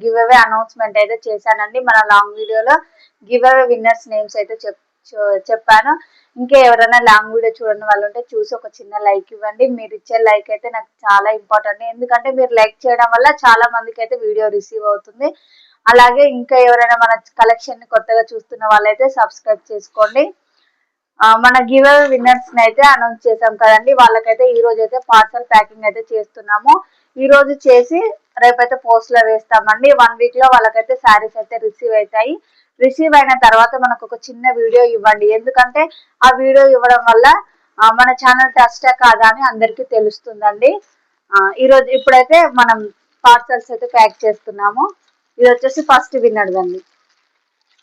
Give away announcement అయితే చేశానండి. మన లాంగ్ వీడియోలో గివ్ అవే విన్నర్స్ నేమ్స్ అయితే చెప్పాను. ఇంకా ఎవరైనా లాంగ్ వీడియో చూడని వాళ్ళు ఉంటే చూసి ఒక చిన్న లైక్ ఇవ్వండి. మీరు ఇచ్చే లైక్ అయితే నాకు చాలా ఇంపార్టెంట్. ఎందుకంటే మీరు లైక్ చేయడం వల్ల చాలా మందికి అయితే వీడియో రిసీవ్ అవుతుంది. అలాగే ఇంకా ఎవరైనా మన కలెక్షన్ ని కొత్తగా చూస్తున్న వాళ్ళైతే సబ్స్క్రైబ్ చేసుకోండి. మన గివ్ అవే విన్నర్స్ ని అయితే అనౌన్స్ చేసాం కదండి. వాళ్ళకైతే ఈ రోజు అయితే పార్సల్ ప్యాకింగ్ అయితే చేస్తున్నాము. ఈ రోజు చేసి రేపైతే పోస్ట్ లో వేస్తామండి. 1 వీక్ లో వాళ్ళకైతే శారీస్ అయితే రిసీవ్ అవుతాయి. రిసీవ్ అయిన తర్వాత మనకు ఒక చిన్న వీడియో ఇవ్వండి. ఎందుకంటే ఆ వీడియో ఇవ్వడం వల్ల మన ఛానల్ ట్రస్టా కాదా అని అందరికీ తెలుస్తుందండి. ఈరోజు ఇప్పుడైతే మనం పార్సల్స్ అయితే ప్యాక్ చేస్తున్నాము. ఇది వచ్చేసి ఫస్ట్ విన్నర్ అండి.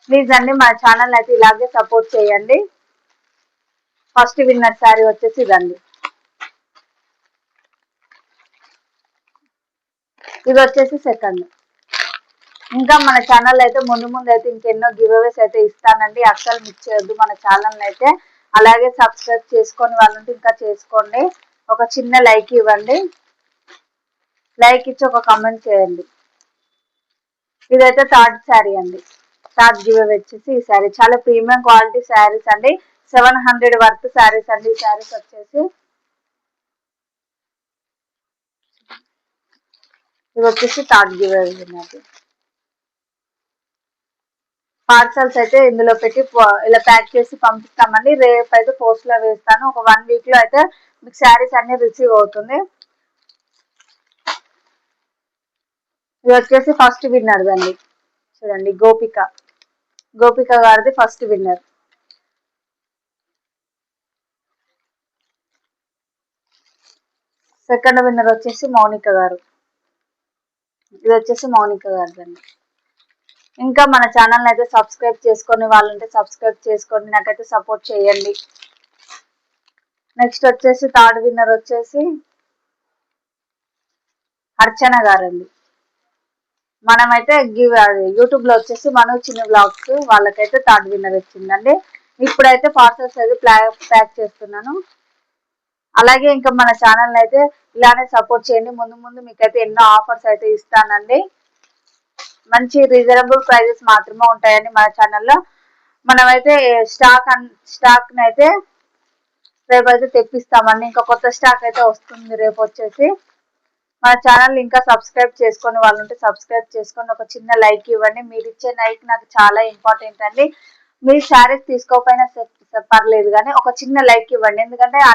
ప్లీజ్ అండి మన ఛానల్ అయితే ఇలాగే సపోర్ట్ చేయండి. ఫస్ట్ విన్నర్ శారీ వచ్చేసి ఇదండి. ఇది వచ్చేసి సెకండ్. ఇంకా మన ఛానల్ అయితే ముందు అయితే ఇంకెన్నో గివ్ అవేస్ అయితే ఇస్తానండి. అస్సలు మిస్ చేయొద్దు మన ఛానల్ అయితే. అలాగే సబ్స్క్రైబ్ చేసుకొని వాళ్ళంటే ఇంకా చేసుకోండి. ఒక చిన్న లైక్ ఇవ్వండి. లైక్ ఇచ్చి ఒక కామెంట్ చేయండి. ఇదైతే థర్డ్ శారీ అండి. థర్డ్ గివ్ అవే వచ్చేసి ఈ శారీ చాలా ప్రీమియం క్వాలిటీ శారీస్ అండి. 700 వర్త్ శారీస్ అండి. ఈ శారీస్ వచ్చేసి ఇది వచ్చేసి థర్డ్ గివ్ అవే ఉన్నది. పార్సల్స్ అయితే ఇందులో పెట్టి ఇలా ప్యాక్ చేసి పంపిస్తామండి. రేపు అయితే పోస్ట్ లో వేస్తాను. ఒక 1 వీక్ లో అయితే మీకు శారీస్ అన్ని రిసీవ్ అవుతుంది. ఇది వచ్చేసి ఫస్ట్ విన్నర్ అండి. చూడండి గోపిక గారిది ఫస్ట్ విన్నర్. సెకండ్ విన్నర్ వచ్చేసి మౌనిక గారు. ఇది వచ్చేసి మౌనిక గారిదండి. ఇంకా మన ఛానల్ అయితే సబ్స్క్రైబ్ చేసుకొని వాళ్ళంటే సబ్స్క్రైబ్ చేసుకోండి. నాకైతే సపోర్ట్ చేయండి. నెక్స్ట్ వచ్చేసి థర్డ్ విన్నర్ వచ్చేసి అర్చన గారండి. మనమైతే యూట్యూబ్ లో వచ్చేసి మనం చిన్న బ్లాగ్స్ వాళ్ళకైతే థర్డ్ విన్నర్ వచ్చిందండి. ఇప్పుడైతే పార్సల్స్ అయితే ప్యాక్ చేస్తున్నాను. అలాగే ఇంకా మన ఛానల్ అయితే ఇలానే సపోర్ట్ చేయండి. ముందు మీకైతే ఎన్నో ఆఫర్స్ అయితే ఇస్తానండి. మంచి రీజనబుల్ ప్రైజెస్ మాత్రమే ఉంటాయండి మన ఛానల్లో. మనమైతే స్టాక్ అయితే రేపు అయితే తెప్పిస్తామండి. ఇంకా కొత్త స్టాక్ అయితే వస్తుంది రేపు వచ్చేసి. మన ఛానల్ ఇంకా సబ్స్క్రైబ్ చేసుకొని వాళ్ళంటే సబ్స్క్రైబ్ చేసుకొని ఒక చిన్న లైక్ ఇవ్వండి. మీరు ఇచ్చే లైక్ నాకు చాలా ఇంపార్టెంట్ అండి. మీరు శారీస్ తీసుకోకపోయినా పర్లేదు కానీ ఒక చిన్న లైక్ ఇవ్వండి. ఎందుకంటే